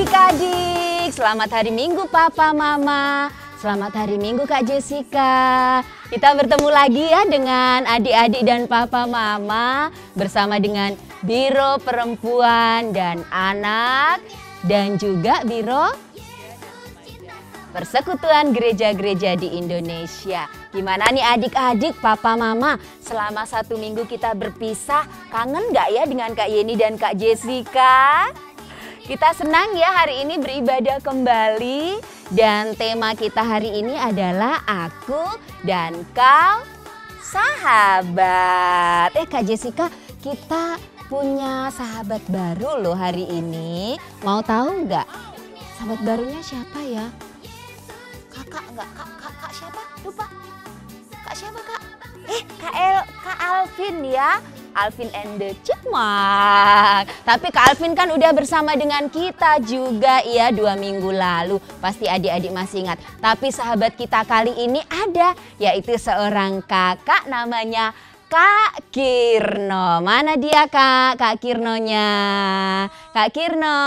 adik-adik, selamat hari Minggu Papa Mama. Selamat hari Minggu Kak Jessica. Kita bertemu lagi ya dengan adik-adik dan Papa Mama bersama dengan Biro Perempuan dan Anak dan juga Biro Persekutuan Gereja-Gereja di Indonesia. Gimana nih adik-adik, Papa Mama, selama 1 minggu kita berpisah, kangen gak ya dengan Kak Yeni dan Kak Jessica? Kita senang ya hari ini beribadah kembali dan tema kita hari ini adalah Aku dan Kau Sahabat. Kak Jessica, kita punya sahabat baru loh hari ini. Mau tahu nggak? Sahabat barunya siapa ya? Kakak nggak? Kak siapa? Lupa. Kak siapa kak? Kak Alvin ya. Alvin and the Chipmunk. Tapi Kak Alvin kan udah bersama dengan kita juga ya 2 minggu lalu. Pasti adik-adik masih ingat. Tapi sahabat kita kali ini ada, yaitu seorang kakak namanya Kak Kirno. Mana dia Kak Kirnonya? Kak Kirno.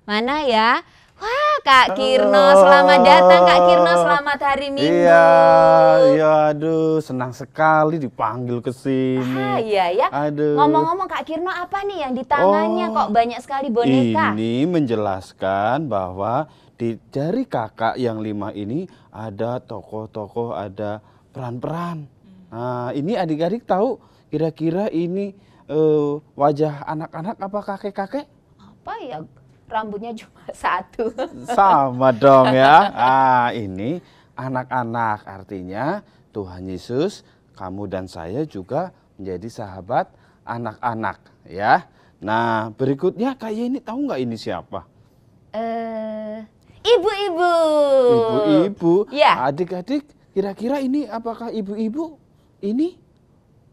Mana ya? Wah, Kak Kirno, selamat datang Kak Kirno, selamat hari Minggu. Iya, aduh, senang sekali dipanggil ke sini. Iya ya. Aduh. Ngomong-ngomong Kak Kirno, apa nih yang di tangannya kok banyak sekali boneka? Ini menjelaskan bahwa dari kakak yang 5 ini ada tokoh-tokoh, ada peran-peran. Nah, ini adik-adik tahu kira-kira ini wajah anak-anak apa kakek-kakek? Apa ya? Rambutnya cuma 1. Sama dong ya. Ini anak-anak, artinya Tuhan Yesus, kamu dan saya juga menjadi sahabat anak-anak ya. Nah, berikutnya Kak Yeni tahu nggak ini siapa? Ibu-ibu. Ibu-ibu. Ya. Adik-adik, kira-kira ini apakah ibu-ibu? Ini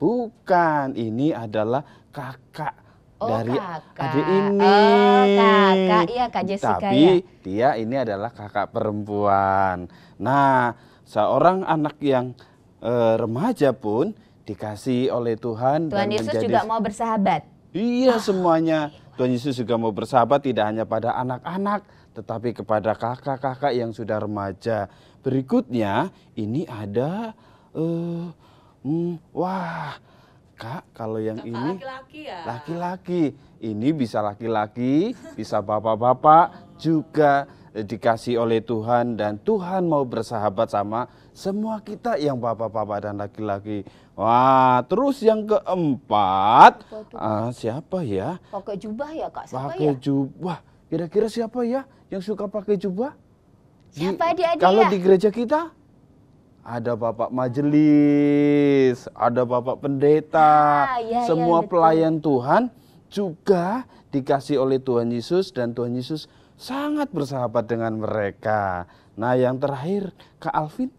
bukan, ini adalah kakak. Dari kakak. adik ini. Oh, kakak, iya Kak Jessica. Tapi ya. dia ini adalah kakak perempuan. Nah, seorang anak yang remaja pun dikasih oleh Tuhan. Tuhan Yesus juga mau bersahabat. Iya, semuanya. Tuhan Yesus juga mau bersahabat tidak hanya pada anak-anak, tetapi kepada kakak-kakak yang sudah remaja. Berikutnya, ini ada, wah, Kak, kalau yang ini laki-laki ya? Laki-laki. Ini bisa laki-laki, bisa bapak-bapak, juga dikasih oleh Tuhan dan Tuhan mau bersahabat sama semua kita yang bapak-bapak dan laki-laki. Wah, terus yang keempat, siapa ya? Pakai jubah ya Kak? Siapa Pakai ya? jubah. Kira-kira siapa ya yang suka pakai jubah? Siapa dia? Kalau di gereja kita? Ada Bapak Majelis, ada Bapak Pendeta, semua pelayan Tuhan juga dikasih oleh Tuhan Yesus dan Tuhan Yesus sangat bersahabat dengan mereka. Nah, yang terakhir Kak Alvin,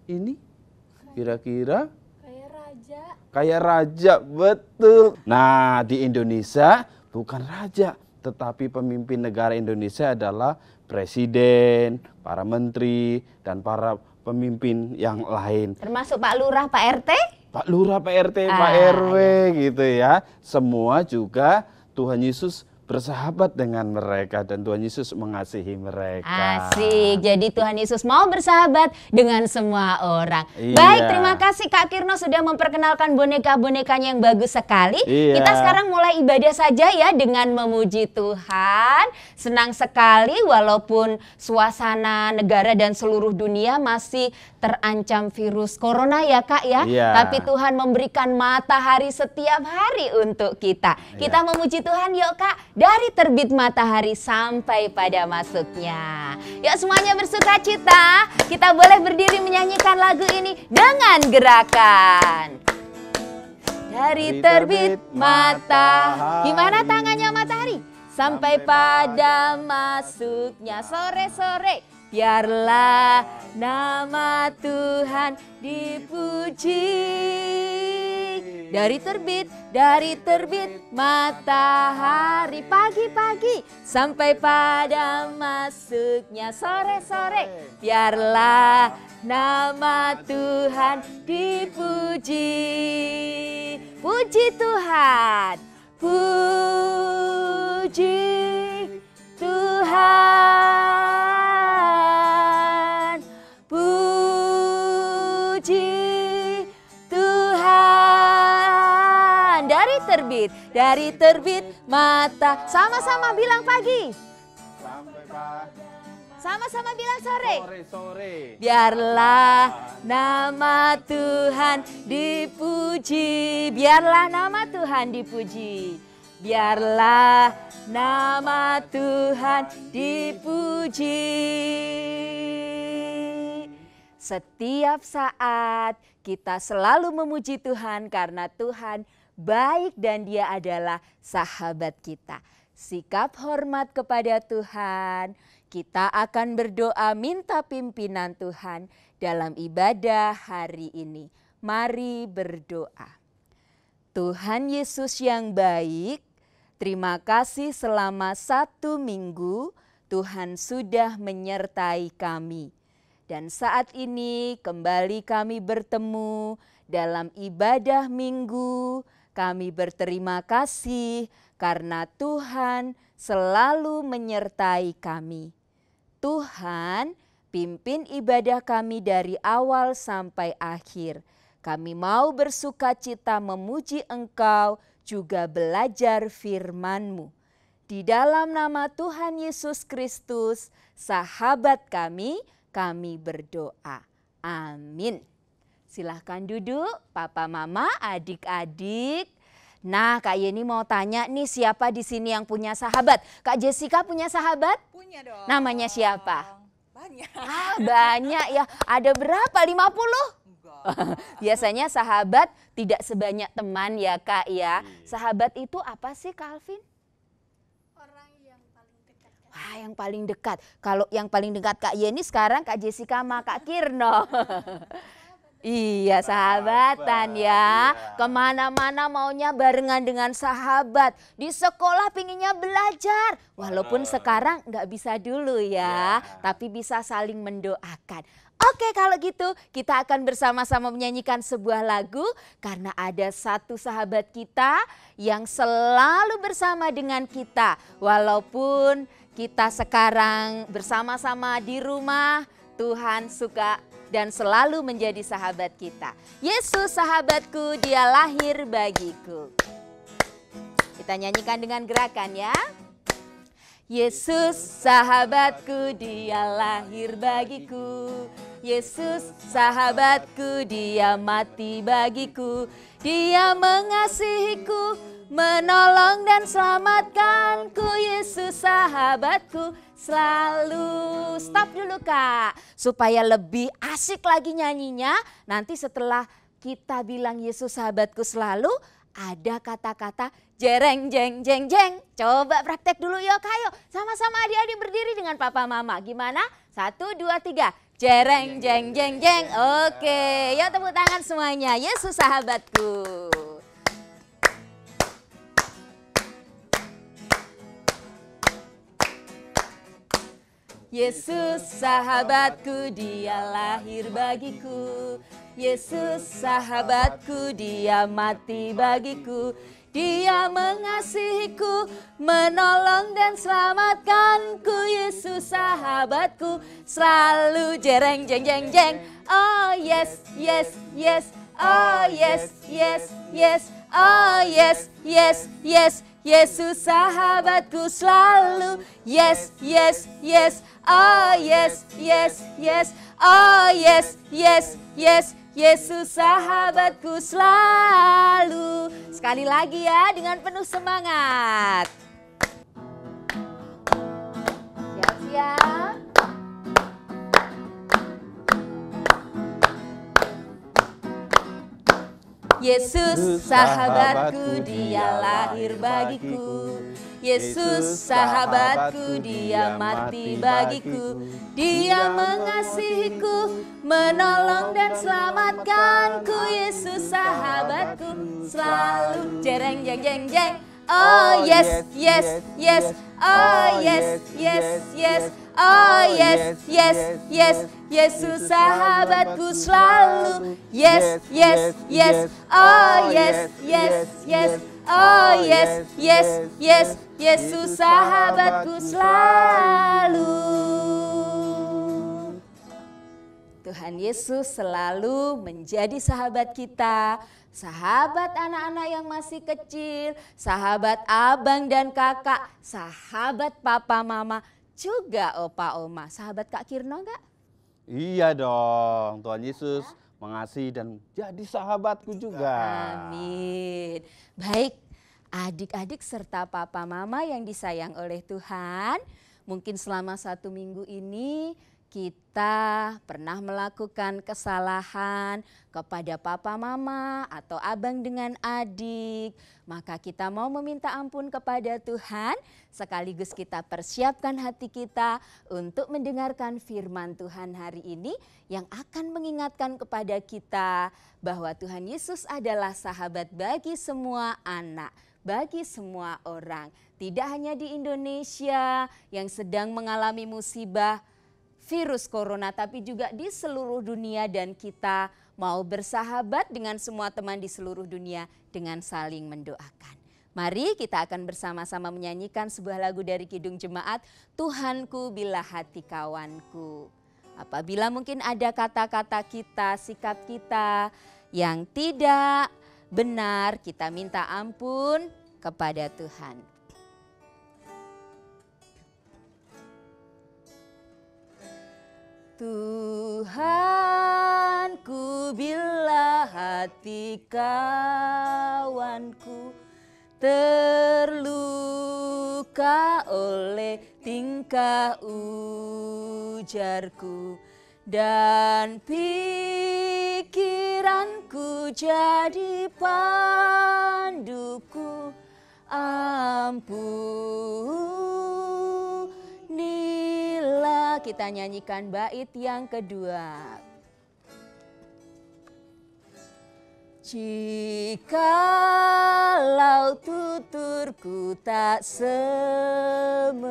ini kira-kira kayak raja, betul. Nah, di Indonesia bukan raja, tetapi pemimpin negara Indonesia adalah presiden, para menteri, dan para pemimpin yang lain. Termasuk Pak Lurah, Pak RT? Pak Lurah, Pak RT, Pak RW gitu ya. Semua juga Tuhan Yesus bersahabat dengan mereka dan Tuhan Yesus mengasihi mereka. Asik, jadi Tuhan Yesus mau bersahabat dengan semua orang. Iya. Baik, terima kasih Kak Kirno sudah memperkenalkan boneka-bonekanya yang bagus sekali. Iya. Kita sekarang mulai ibadah saja ya dengan memuji Tuhan. Senang sekali walaupun suasana negara dan seluruh dunia masih terancam virus corona ya Kak ya. Iya. Tapi Tuhan memberikan matahari setiap hari untuk kita. Kita memuji Tuhan yuk Kak. Dari terbit matahari sampai pada masuknya. Yuk semuanya bersuka cita. Kita boleh berdiri menyanyikan lagu ini dengan gerakan. Dari terbit matahari. Gimana tangannya matahari? Sampai pada masuknya sore-sore. Biarlah nama Tuhan dipuji. Dari terbit matahari pagi-pagi sampai pada masuknya sore-sore. Biarlah nama Tuhan dipuji. Puji Tuhan, puji terbit, dari terbit mata. Sama-sama bilang pagi. Sampai pagi. Sama-sama bilang sore. Sore. Biarlah nama Tuhan dipuji. Biarlah nama Tuhan dipuji. Biarlah nama Tuhan dipuji. Setiap saat kita selalu memuji Tuhan karena Tuhan baik dan Dia adalah sahabat kita. Sikap hormat kepada Tuhan. Kita akan berdoa minta pimpinan Tuhan dalam ibadah hari ini. Mari berdoa. Tuhan Yesus yang baik, terima kasih selama 1 minggu Tuhan sudah menyertai kami. Dan saat ini kembali kami bertemu dalam ibadah minggu. Kami berterima kasih karena Tuhan selalu menyertai kami. Tuhan, pimpin ibadah kami dari awal sampai akhir. Kami mau bersuka cita memuji Engkau, juga belajar firman-Mu. Di dalam nama Tuhan Yesus Kristus, sahabat kami berdoa. Amin. Silahkan duduk, Papa, Mama, adik-adik. Nah, Kak Yeni mau tanya nih, siapa di sini yang punya sahabat? Kak Jessica punya sahabat? Punya dong. Namanya siapa? Banyak. Banyak ya. Ada berapa? 50? Enggak. Biasanya sahabat tidak sebanyak teman ya Kak ya. Sahabat itu apa sih Kak Alvin? Orang yang paling dekat. Wah, yang paling dekat. Kalau yang paling dekat Kak Yeni sekarang Kak Jessica sama Kak Kirno. Iya, sahabatan ya. Kemana-mana maunya barengan dengan sahabat. Di sekolah pinginnya belajar. Walaupun sekarang nggak bisa dulu ya. Tapi bisa saling mendoakan. Oke, kalau gitu kita akan bersama-sama menyanyikan sebuah lagu. Karena ada satu sahabat kita yang selalu bersama dengan kita. Walaupun kita sekarang bersama-sama di rumah, Tuhan suka dan selalu menjadi sahabat kita. Yesus sahabatku, Dia lahir bagiku. Kita nyanyikan dengan gerakan ya. Yesus sahabatku, Dia lahir bagiku. Yesus sahabatku, Dia mati bagiku. Dia mengasihiku, menolong dan selamatkanku. Yesus sahabatku, selalu. Stop dulu Kak, supaya lebih asik lagi nyanyinya. Nanti setelah kita bilang Yesus sahabatku selalu, ada kata-kata jereng jeng jeng jeng. Coba praktek dulu yuk Kak, yuk. Sama-sama adik-adik berdiri dengan papa mama. Gimana? 1, 2, 3. Jereng jeng jeng jeng. Oke, yuk tepuk tangan semuanya. Yesus sahabatku. Yesus sahabatku, Dia lahir bagiku. Yesus sahabatku, Dia mati bagiku. Dia mengasihiku, menolong dan selamatkanku. Yesus sahabatku, selalu jereng jeng jeng jeng. Oh yes, yes, yes. Oh yes, yes, yes. Oh yes, yes, yes. Yesus sahabatku selalu. Yes, yes, yes. Oh yes, yes, yes. Oh yes, yes, yes. Yesus sahabatku selalu. Sekali lagi ya dengan penuh semangat. Siap-siap. Yesus sahabatku, Dia lahir bagiku. Yesus sahabatku, Dia mati bagiku. Dia mengasihiku, menolong dan selamatkanku. Yesus sahabatku selalu. Jereng jeng jeng jeng. Oh yes, yes, yes. Oh yes, yes, yes. Oh yes, yes, yes. Yesus sahabatku selalu. Yes, yes, yes. Oh yes, yes, yes. Oh yes, yes, yes. Yesus sahabatku selalu. Tuhan Yesus selalu menjadi sahabat kita, sahabat anak-anak yang masih kecil, sahabat abang dan kakak, sahabat papa mama, juga opa oma. Sahabat Kak Kirno enggak? Iya dong, Tuhan Yesus mengasihi dan jadi sahabatku juga. Amin. Baik, adik-adik serta papa mama yang disayang oleh Tuhan, mungkin selama 1 minggu ini kita pernah melakukan kesalahan kepada papa mama atau abang dengan adik. Maka kita mau meminta ampun kepada Tuhan, sekaligus kita persiapkan hati kita untuk mendengarkan firman Tuhan hari ini yang akan mengingatkan kepada kita bahwa Tuhan Yesus adalah sahabat bagi semua anak, bagi semua orang. Tidak hanya di Indonesia yang sedang mengalami musibah virus corona, tapi juga di seluruh dunia, dan kita mau bersahabat dengan semua teman di seluruh dunia dengan saling mendoakan. Mari kita akan bersama-sama menyanyikan sebuah lagu dari Kidung Jemaat, Tuhanku Bila Hati Kawanku. Apabila mungkin ada kata-kata kita, sikap kita yang tidak benar, kita minta ampun kepada Tuhan. Tuhanku, bila hati kawanku terluka oleh tingkah ujarku, dan pikiranku jadi panduku, ampunilah. Kita nyanyikan bait yang kedua. Jikalau tuturku tak semena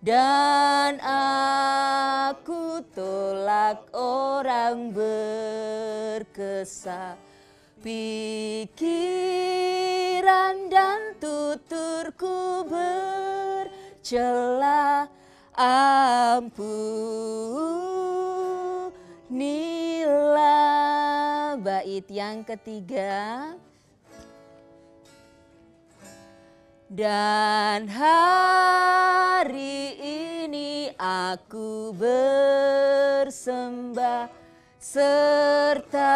dan aku tolak orang berkesa, pikiran dan tuturku bercela, ampunilah. Bait yang ketiga. Dan hari ini aku bersembah serta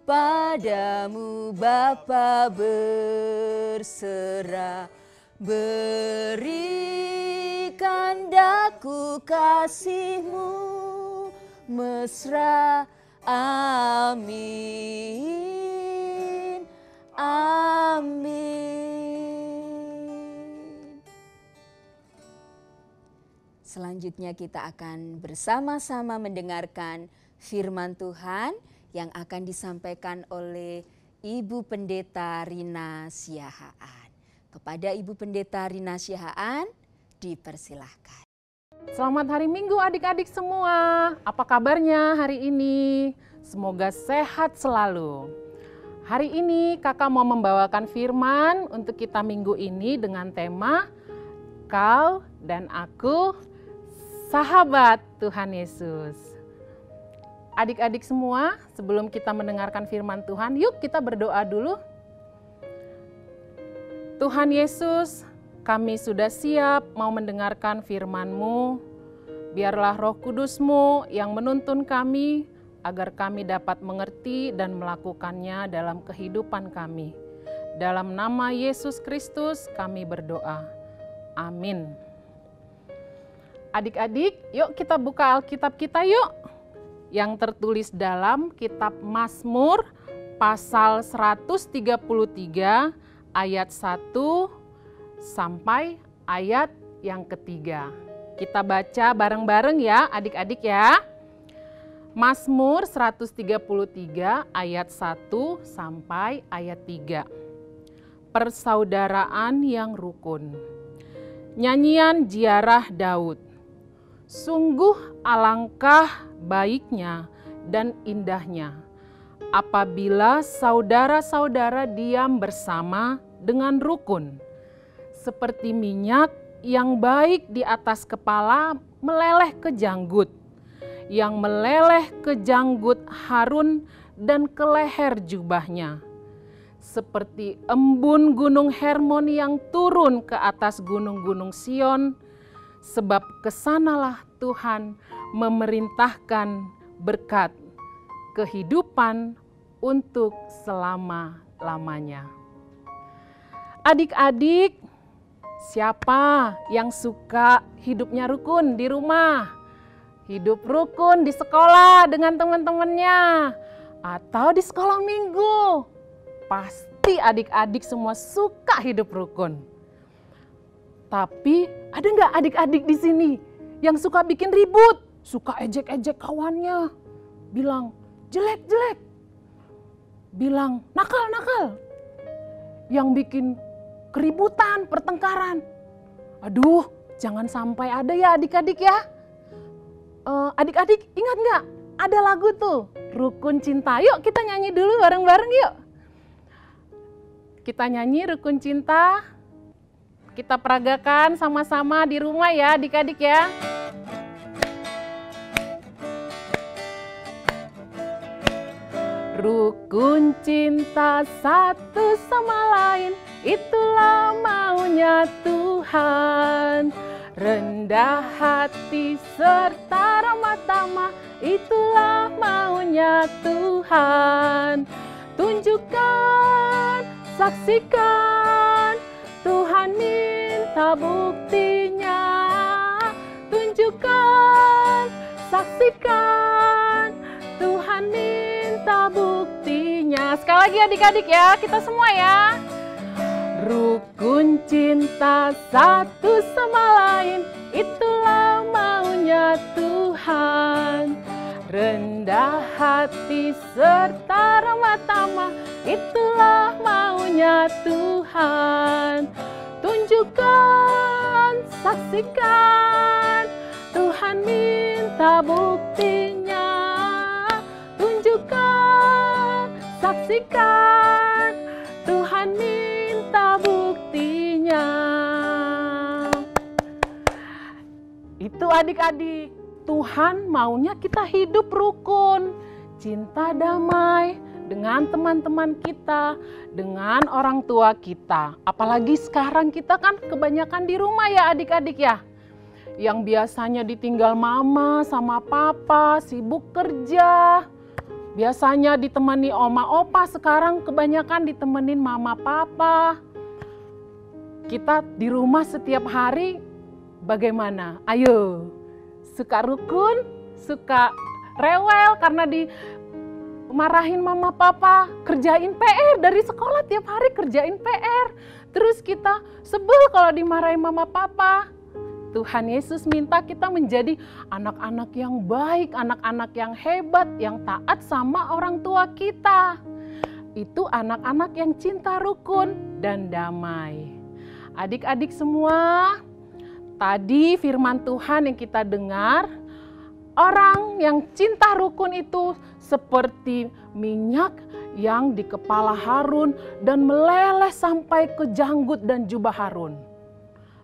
padamu Bapa berserah, berikan daku kasih-Mu mesra. Amin, amin. Selanjutnya kita akan bersama-sama mendengarkan firman Tuhan yang akan disampaikan oleh Ibu Pendeta Rina Siahaan. Kepada Ibu Pendeta Rina Siahaan, dipersilahkan. Selamat hari Minggu adik-adik semua. Apa kabarnya hari ini? Semoga sehat selalu. Hari ini kakak mau membawakan firman untuk kita minggu ini dengan tema Kau dan Aku, Sahabat Tuhan Yesus. Adik-adik semua, sebelum kita mendengarkan firman Tuhan, yuk kita berdoa dulu. Tuhan Yesus, kami sudah siap mau mendengarkan firman-Mu. Biarlah Roh Kudus-Mu yang menuntun kami agar kami dapat mengerti dan melakukannya dalam kehidupan kami. Dalam nama Yesus Kristus kami berdoa. Amin. Adik-adik, yuk kita buka Alkitab kita yuk. Yang tertulis dalam kitab Mazmur pasal 133 ayat 1 sampai ayat yang ketiga. Kita baca bareng-bareng ya adik-adik ya. Mazmur 133 ayat 1 sampai ayat 3. Persaudaraan yang rukun. Nyanyian ziarah Daud. Sungguh alangkah baiknya dan indahnya apabila saudara-saudara diam bersama dengan rukun. Seperti minyak yang baik di atas kepala meleleh ke janggut, yang meleleh ke janggut Harun dan ke leher jubahnya. Seperti embun gunung Hermon yang turun ke atas gunung-gunung Sion, sebab kesanalah Tuhan memerintahkan berkat kehidupan untuk selama-lamanya. Adik-adik, siapa yang suka hidupnya rukun di rumah? Hidup rukun di sekolah dengan teman-temannya atau di sekolah minggu? Pasti adik-adik semua suka hidup rukun. Tapi ada nggak adik-adik di sini yang suka bikin ribut, suka ejek-ejek kawannya, bilang jelek-jelek, bilang nakal-nakal, yang bikin keributan, pertengkaran? Aduh, jangan sampai ada ya adik-adik ya. Adik-adik ingat nggak? Ada lagu tuh, Rukun Cinta. Yuk kita nyanyi dulu bareng-bareng yuk. Kita nyanyi Rukun Cinta. Kita peragakan sama-sama di rumah ya adik-adik ya. Rukun cinta satu sama lain, itulah maunya Tuhan. Rendah hati serta ramah tamah, itulah maunya Tuhan. Tunjukkan, saksikan, Tuhan minta buktinya. Tunjukkan, saksikan, Tuhan minta buktinya. Sekali lagi adik-adik ya, kita semua ya. Rukun cinta satu sama lain, itulah maunya Tuhan. Rendah hati serta ramah tamah, itulah maunya Tuhan. Tunjukkan, saksikan, Tuhan minta buktinya. Tunjukkan, saksikan, Tuhan minta buktinya. Itu adik-adik, Tuhan maunya kita hidup rukun, cinta damai dengan teman-teman kita, dengan orang tua kita. Apalagi sekarang kita kan kebanyakan di rumah ya adik-adik ya. Yang biasanya ditinggal mama sama papa, sibuk kerja. Biasanya ditemani oma opa, sekarang kebanyakan ditemenin mama papa. Kita di rumah setiap hari bagaimana? Ayo, suka rukun, suka rewel karena dimarahin mama papa, kerjain PR dari sekolah tiap hari kerjain PR. Terus kita sebel kalau dimarahin mama papa. Tuhan Yesus minta kita menjadi anak-anak yang baik, anak-anak yang hebat, yang taat sama orang tua kita. Itu anak-anak yang cinta rukun dan damai. Adik-adik semua, tadi firman Tuhan yang kita dengar, orang yang cinta rukun itu seperti minyak yang di kepala Harun dan meleleh sampai ke janggut dan jubah Harun.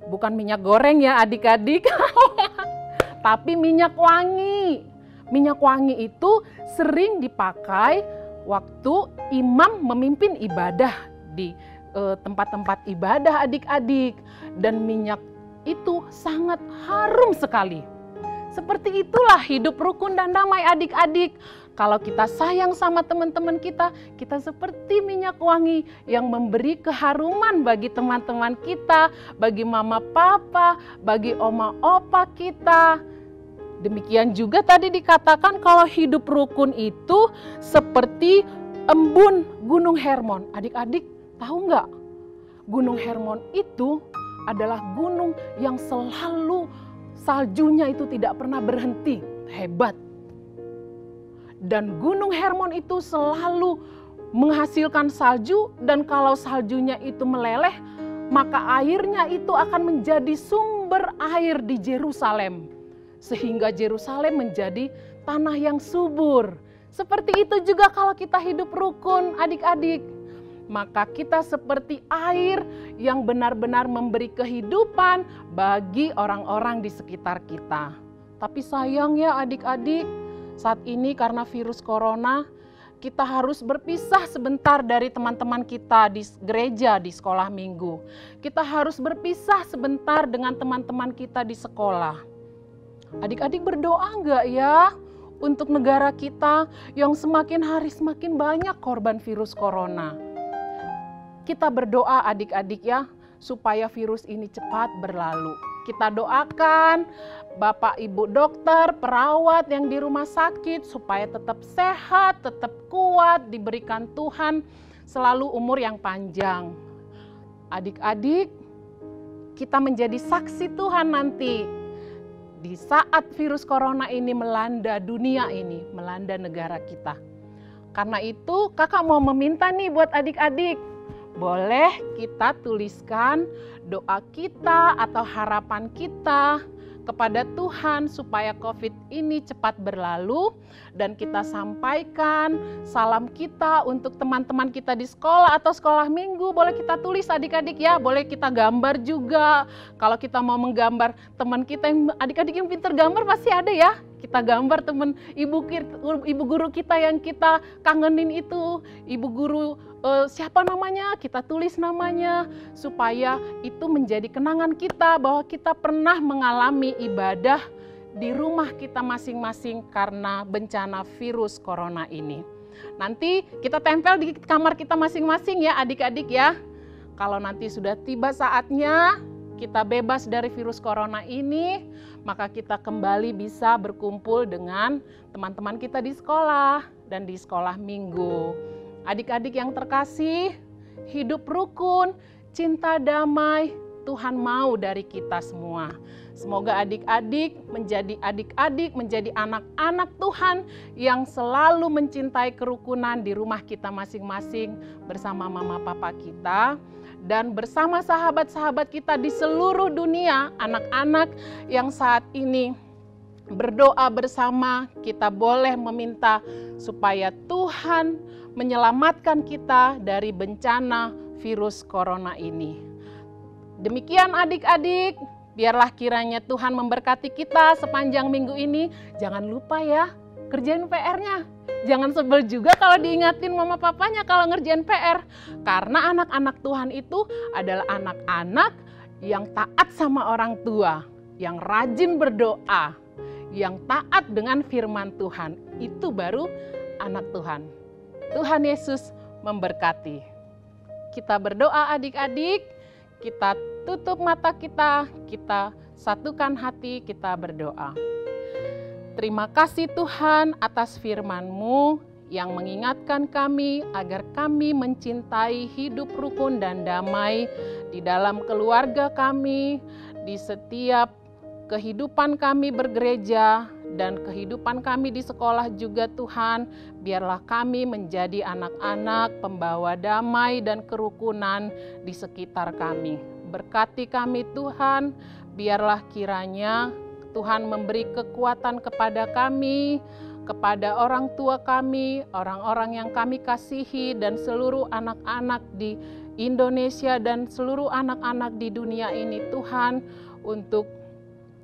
Bukan minyak goreng ya adik-adik, tapi minyak wangi. Minyak wangi itu sering dipakai waktu imam memimpin ibadah di tempat-tempat ibadah adik-adik. Dan minyak itu sangat harum sekali. Seperti itulah hidup rukun dan damai adik-adik. Kalau kita sayang sama teman-teman kita, kita seperti minyak wangi yang memberi keharuman bagi teman-teman kita, bagi mama papa, bagi oma opa kita. Demikian juga tadi dikatakan kalau hidup rukun itu seperti embun Gunung Hermon. Adik-adik tahu nggak? Gunung Hermon itu adalah gunung yang selalu saljunya itu tidak pernah berhenti. Hebat. Dan Gunung Hermon itu selalu menghasilkan salju, dan kalau saljunya itu meleleh, maka airnya itu akan menjadi sumber air di Yerusalem. Sehingga Yerusalem menjadi tanah yang subur. Seperti itu juga kalau kita hidup rukun adik-adik. Maka kita seperti air yang benar-benar memberi kehidupan bagi orang-orang di sekitar kita. Tapi sayang ya adik-adik, saat ini karena virus corona, kita harus berpisah sebentar dari teman-teman kita di gereja, di sekolah minggu. Kita harus berpisah sebentar dengan teman-teman kita di sekolah. Adik-adik berdoa enggak ya untuk negara kita yang semakin hari semakin banyak korban virus corona? Kita berdoa adik-adik ya, supaya virus ini cepat berlalu. Kita doakan Bapak Ibu dokter, perawat yang di rumah sakit supaya tetap sehat, tetap kuat, diberikan Tuhan selalu umur yang panjang. Adik-adik, kita menjadi saksi Tuhan nanti di saat virus corona ini melanda dunia ini, melanda negara kita. Karena itu kakak mau meminta nih buat adik-adik, boleh kita tuliskan doa kita atau harapan kita kepada Tuhan supaya COVID ini cepat berlalu, dan kita sampaikan salam kita untuk teman-teman kita di sekolah atau sekolah minggu. Boleh kita tulis adik-adik ya, boleh kita gambar juga. Kalau kita mau menggambar teman kita yang adik-adik yang pintar gambar pasti ada ya. Kita gambar teman ibu guru kita yang kita kangenin itu, ibu guru siapa namanya, kita tulis namanya supaya itu menjadi kenangan kita bahwa kita pernah mengalami ibadah di rumah kita masing-masing karena bencana virus corona ini. Nanti kita tempel di kamar kita masing-masing ya adik-adik ya. Kalau nanti sudah tiba saatnya kita bebas dari virus corona ini, maka kita kembali bisa berkumpul dengan teman-teman kita di sekolah dan di sekolah minggu. Adik-adik yang terkasih, hidup rukun, cinta damai, Tuhan mau dari kita semua. Semoga adik-adik, menjadi anak-anak Tuhan yang selalu mencintai kerukunan di rumah kita masing-masing bersama mama papa kita. Dan bersama sahabat-sahabat kita di seluruh dunia, anak-anak yang saat ini berdoa bersama, kita boleh meminta supaya Tuhan menyelamatkan kita dari bencana virus corona ini. Demikian adik-adik, biarlah kiranya Tuhan memberkati kita sepanjang minggu ini. Jangan lupa ya, kerjain PR-nya. Jangan sebel juga kalau diingatin mama papanya kalau ngerjain PR. Karena anak-anak Tuhan itu adalah anak-anak yang taat sama orang tua, yang rajin berdoa, yang taat dengan firman Tuhan. Itu baru anak Tuhan. Tuhan Yesus memberkati. Kita berdoa adik-adik, kita tutup mata kita satukan hati, kita berdoa. Terima kasih Tuhan atas firman-Mu yang mengingatkan kami agar kami mencintai hidup rukun dan damai di dalam keluarga kami, di setiap kehidupan kami bergereja dan kehidupan kami di sekolah juga Tuhan. Biarlah kami menjadi anak-anak pembawa damai dan kerukunan di sekitar kami. Berkati kami Tuhan, biarlah kiranya Tuhan memberi kekuatan kepada kami, kepada orang tua kami, orang-orang yang kami kasihi, dan seluruh anak-anak di Indonesia dan seluruh anak-anak di dunia ini Tuhan, untuk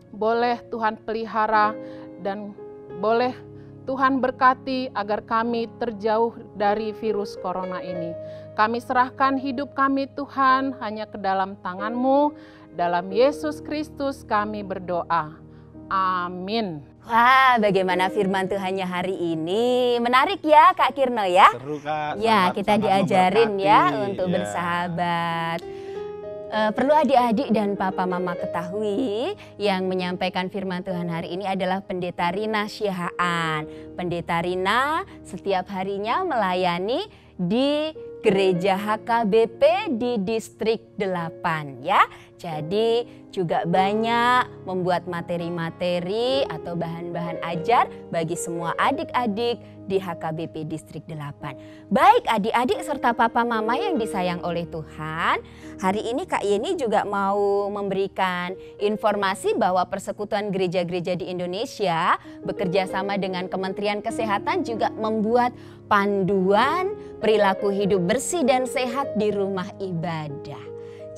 boleh Tuhan pelihara dan boleh Tuhan berkati agar kami terjauh dari virus corona ini. Kami serahkan hidup kami Tuhan hanya ke dalam tangan-Mu. Dalam Yesus Kristus kami berdoa. Amin. Wah, bagaimana firman Tuhannya hari ini? Menarik ya Kak Kirno ya? Seru Kak. Ya, kita diajarin ya untuk ya. bersahabat. Perlu adik-adik dan papa mama ketahui yang menyampaikan firman Tuhan hari ini adalah Pendeta Rina Syihaan. Pendeta Rina setiap harinya melayani di Gereja HKBP di Distrik 8 ya. Jadi juga banyak membuat materi-materi atau bahan-bahan ajar bagi semua adik-adik di HKBP Distrik 8. Baik adik-adik serta papa mama yang disayang oleh Tuhan, hari ini Kak Yeni juga mau memberikan informasi bahwa Persekutuan Gereja-Gereja di Indonesia bekerja sama dengan Kementerian Kesehatan juga membuat panduan perilaku hidup bersih dan sehat di rumah ibadah.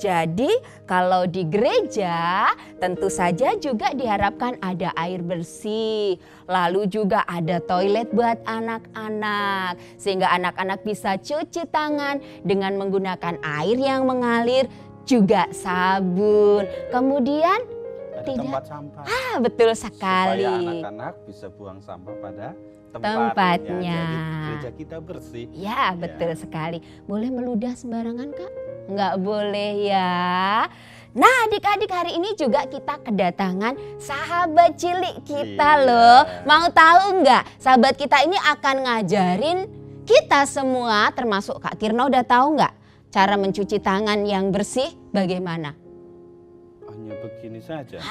Jadi kalau di gereja tentu saja juga diharapkan ada air bersih. Lalu juga ada toilet buat anak-anak. Sehingga anak-anak bisa cuci tangan dengan menggunakan air yang mengalir, juga sabun. Kemudian Ada tidak tempat sampah. betul sekali. Supaya anak-anak bisa buang sampah pada Tempatnya. Jadi gereja kita bersih. Ya, betul sekali. Boleh meludah sembarangan, Kak? Nggak boleh ya. Nah, adik-adik, hari ini juga kita kedatangan sahabat cilik kita loh. Mau tahu nggak? Sahabat kita ini akan ngajarin kita semua, termasuk Kak Kirna, udah tahu nggak cara mencuci tangan yang bersih bagaimana? Hanya begini saja.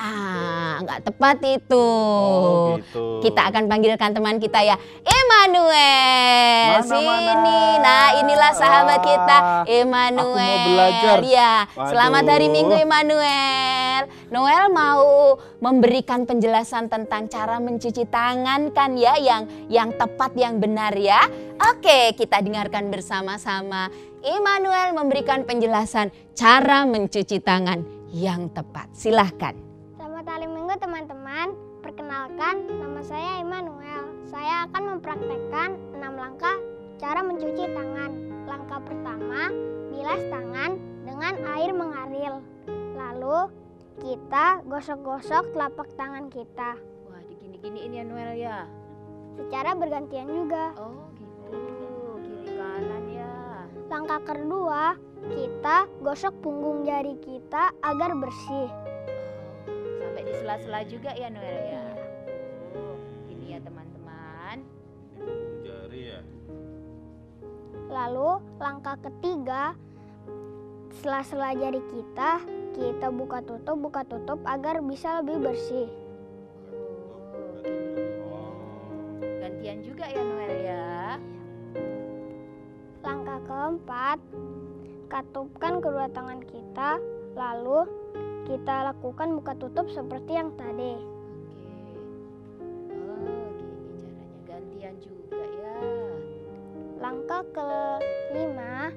Nggak tepat itu. Oh, gitu. Kita akan panggilkan teman kita ya, Emmanuel. Mana, Sini. mana? Nah, inilah sahabat kita, Emmanuel. Aku mau belajar. Ya, Waduh. selamat hari Minggu, Emmanuel. Noel mau memberikan penjelasan tentang cara mencuci tangan kan ya, yang tepat, yang benar ya. Oke, kita dengarkan bersama-sama. Emmanuel memberikan penjelasan cara mencuci tangan yang tepat. Silahkan. Selamat hari Minggu teman-teman. Perkenalkan, nama saya Emmanuel. Saya akan mempraktekkan 6 langkah cara mencuci tangan. Langkah pertama, bilas tangan dengan air mengalir. Lalu kita gosok-gosok telapak tangan kita. Wah, digini-giniin ya Noel ya. Secara bergantian juga. Oh gitu, kiri kanan ya. Langkah kedua, kita gosok punggung jari kita agar bersih. Sampai di sela-sela juga ya Noel ya. Ini ya teman-teman. Jari ya. Lalu langkah ketiga, sela-sela jari kita buka tutup agar bisa lebih bersih. Gantian juga ya Noel ya. Langkah keempat, katupkan kedua tangan kita, lalu kita lakukan buka tutup seperti yang tadi. Gini caranya, gantian juga ya. Langkah kelima,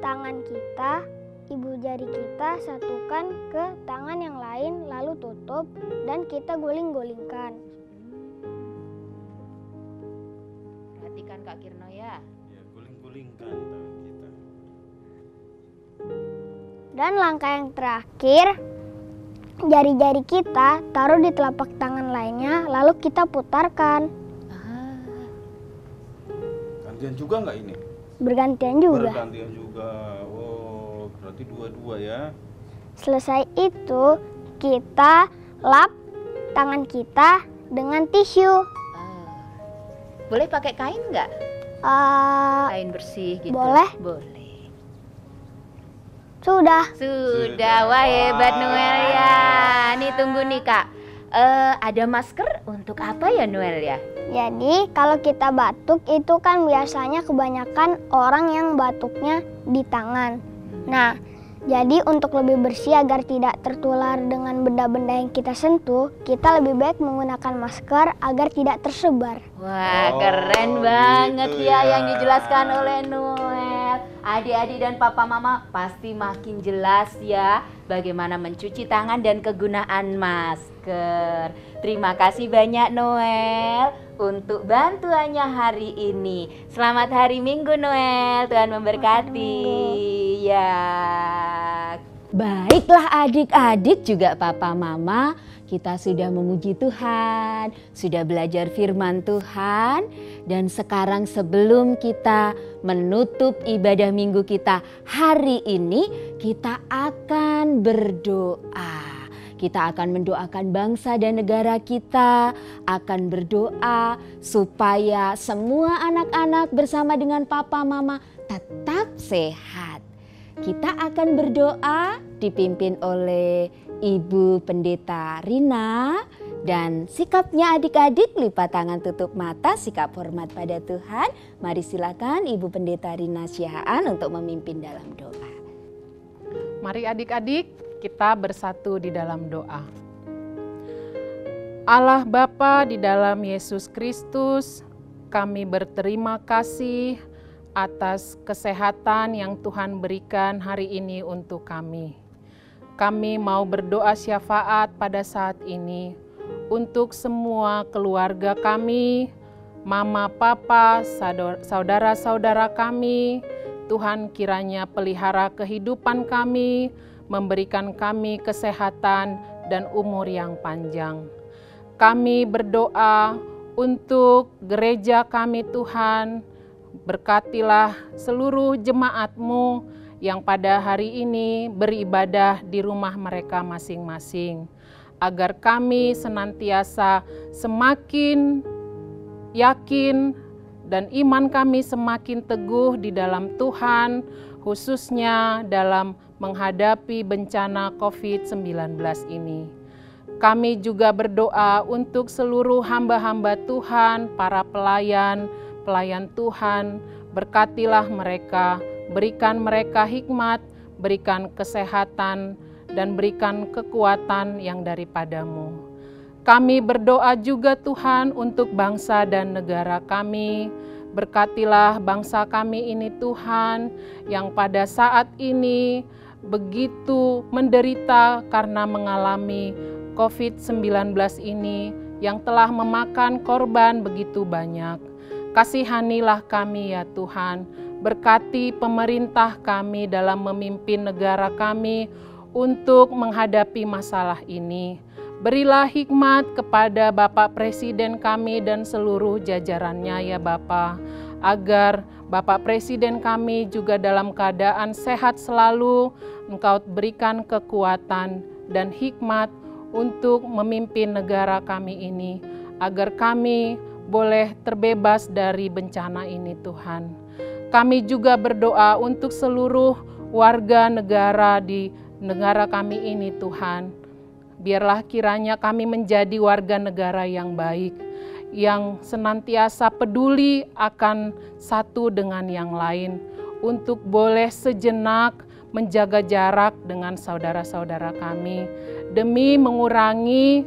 tangan kita, ibu jari kita satukan ke tangan yang lain, lalu tutup dan kita guling-gulingkan. Perhatikan Kak Kirno ya. Ya, guling-gulingkan tangan kita. Dan langkah yang terakhir, jari-jari kita taruh di telapak tangan lainnya, lalu kita putarkan. Gantian juga nggak ini? Bergantian juga. Bergantian juga. Oh, berarti dua-dua ya. Selesai itu, kita lap tangan kita dengan tisu. Boleh pakai kain nggak? Kain bersih gitu. Boleh. Boleh. Sudah. Sudah, wah hebat Noel ya. Nih tunggu nih Kak. Ada masker untuk apa ya Noel ya? Jadi kalau kita batuk itu kan biasanya kebanyakan orang yang batuknya di tangan. Nah, jadi untuk lebih bersih agar tidak tertular dengan benda-benda yang kita sentuh, kita lebih baik menggunakan masker agar tidak tersebar. Wah, Oh, keren banget gitu ya ya. yang dijelaskan oleh Noel. Adik-adik dan papa mama pasti makin jelas ya bagaimana mencuci tangan dan kegunaan masker. Terima kasih banyak Noel untuk bantuannya hari ini. Selamat hari Minggu Noel, Tuhan memberkati. Ya. Baiklah adik-adik juga papa mama, kita sudah memuji Tuhan, sudah belajar firman Tuhan, dan sekarang sebelum kita menutup ibadah minggu kita hari ini, kita akan berdoa. Kita akan mendoakan bangsa dan negara kita, akan berdoa supaya semua anak-anak bersama dengan papa mama tetap sehat. Kita akan berdoa dipimpin oleh Ibu Pendeta Rina, dan sikapnya adik-adik lipat tangan tutup mata, sikap hormat pada Tuhan. Mari silakan Ibu Pendeta Rina Syahaan untuk memimpin dalam doa. Mari adik-adik kita bersatu di dalam doa. Allah Bapa di dalam Yesus Kristus, kami berterima kasih atas kesehatan yang Tuhan berikan hari ini untuk kami. Kami mau berdoa syafaat pada saat ini untuk semua keluarga kami, mama, papa, saudara-saudara kami. Tuhan kiranya pelihara kehidupan kami, memberikan kami kesehatan dan umur yang panjang. Kami berdoa untuk gereja kami Tuhan, berkatilah seluruh jemaat-Mu yang pada hari ini beribadah di rumah mereka masing-masing, agar kami senantiasa semakin yakin dan iman kami semakin teguh di dalam Tuhan, khususnya dalam menghadapi bencana COVID-19 ini. Kami juga berdoa untuk seluruh hamba-hamba Tuhan, para pelayan Tuhan, berkatilah mereka, berikan mereka hikmat, berikan kesehatan, dan berikan kekuatan yang daripada-Mu. Kami berdoa juga Tuhan untuk bangsa dan negara kami. Berkatilah bangsa kami ini Tuhan, yang pada saat ini begitu menderita karena mengalami COVID-19 ini yang telah memakan korban begitu banyak. Kasihanilah kami ya Tuhan, berkati pemerintah kami dalam memimpin negara kami untuk menghadapi masalah ini. Berilah hikmat kepada Bapak Presiden kami dan seluruh jajarannya ya Bapak, agar Bapak Presiden kami juga dalam keadaan sehat selalu. Engkau berikan kekuatan dan hikmat untuk memimpin negara kami ini, agar kami boleh terbebas dari bencana ini Tuhan. Kami juga berdoa untuk seluruh warga negara di negara kami ini Tuhan. Biarlah kiranya kami menjadi warga negara yang baik, yang senantiasa peduli akan satu dengan yang lain, untuk boleh sejenak menjaga jarak dengan saudara-saudara kami, demi mengurangi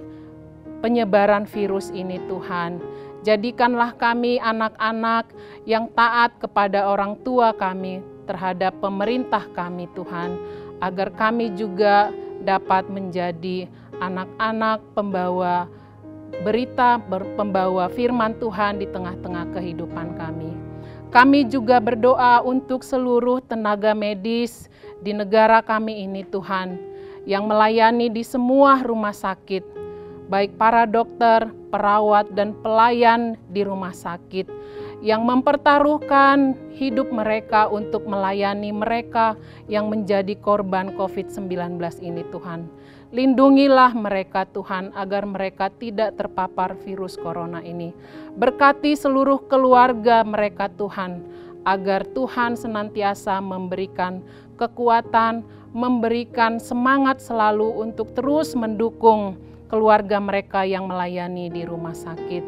penyebaran virus ini Tuhan. Jadikanlah kami anak-anak yang taat kepada orang tua kami, terhadap pemerintah kami Tuhan, agar kami juga dapat menjadi anak-anak pembawa berita, pembawa firman Tuhan di tengah-tengah kehidupan kami. Kami juga berdoa untuk seluruh tenaga medis di negara kami ini Tuhan, yang melayani di semua rumah sakit, baik para dokter, perawat, dan pelayan di rumah sakit, yang mempertaruhkan hidup mereka untuk melayani mereka yang menjadi korban COVID-19 ini Tuhan. Lindungilah mereka Tuhan, agar mereka tidak terpapar virus corona ini. Berkati seluruh keluarga mereka Tuhan, agar Tuhan senantiasa memberikan kekuatan, memberikan semangat selalu untuk terus mendukung keluarga mereka yang melayani di rumah sakit.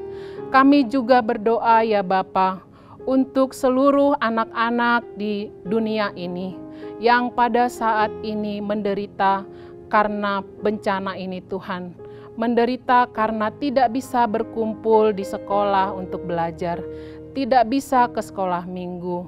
Kami juga berdoa ya Bapa, untuk seluruh anak-anak di dunia ini yang pada saat ini menderita karena bencana ini Tuhan. Menderita karena tidak bisa berkumpul di sekolah untuk belajar, tidak bisa ke sekolah minggu,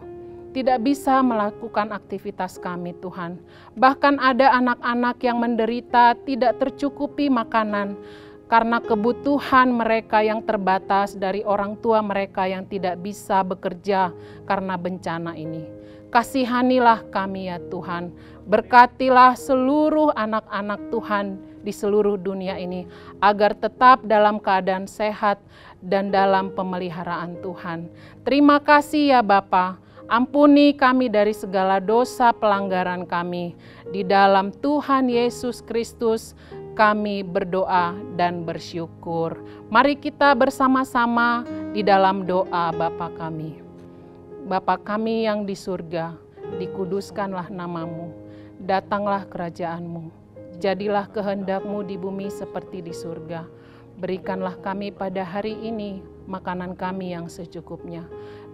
tidak bisa melakukan aktivitas kami Tuhan. Bahkan ada anak-anak yang menderita tidak tercukupi makanan karena kebutuhan mereka yang terbatas dari orang tua mereka yang tidak bisa bekerja karena bencana ini. Kasihanilah kami ya Tuhan, berkatilah seluruh anak-anak Tuhan di seluruh dunia ini, agar tetap dalam keadaan sehat dan dalam pemeliharaan Tuhan. Terima kasih ya Bapa, ampuni kami dari segala dosa pelanggaran kami. Di dalam Tuhan Yesus Kristus kami berdoa dan bersyukur. Mari kita bersama-sama di dalam doa Bapa kami. Bapa kami yang di surga, dikuduskanlah namamu, datanglah kerajaan-Mu, jadilah kehendak-Mu di bumi seperti di surga. Berikanlah kami pada hari ini makanan kami yang secukupnya,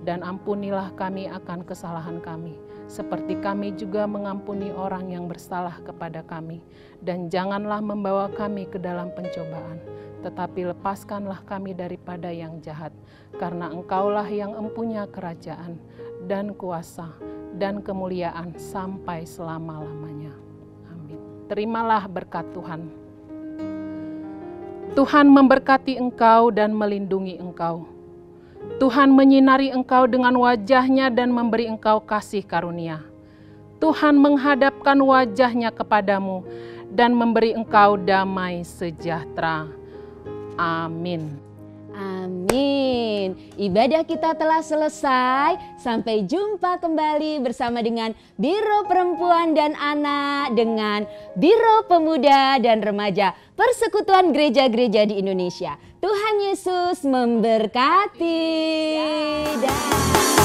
dan ampunilah kami akan kesalahan kami, seperti kami juga mengampuni orang yang bersalah kepada kami. Dan janganlah membawa kami ke dalam pencobaan, tetapi lepaskanlah kami daripada yang jahat, karena Engkaulah yang empunya kerajaan dan kuasa dan kemuliaan sampai selama-lamanya. Amin. Terimalah berkat Tuhan. Tuhan memberkati engkau dan melindungi engkau. Tuhan menyinari engkau dengan wajah-Nya dan memberi engkau kasih karunia. Tuhan menghadapkan wajah-Nya kepadamu dan memberi engkau damai sejahtera. Amin. Amin. Ibadah kita telah selesai. Sampai jumpa kembali bersama dengan Biro Perempuan dan Anak, dengan Biro Pemuda dan Remaja Persekutuan Gereja-Gereja di Indonesia. Tuhan Yesus memberkati. Dah.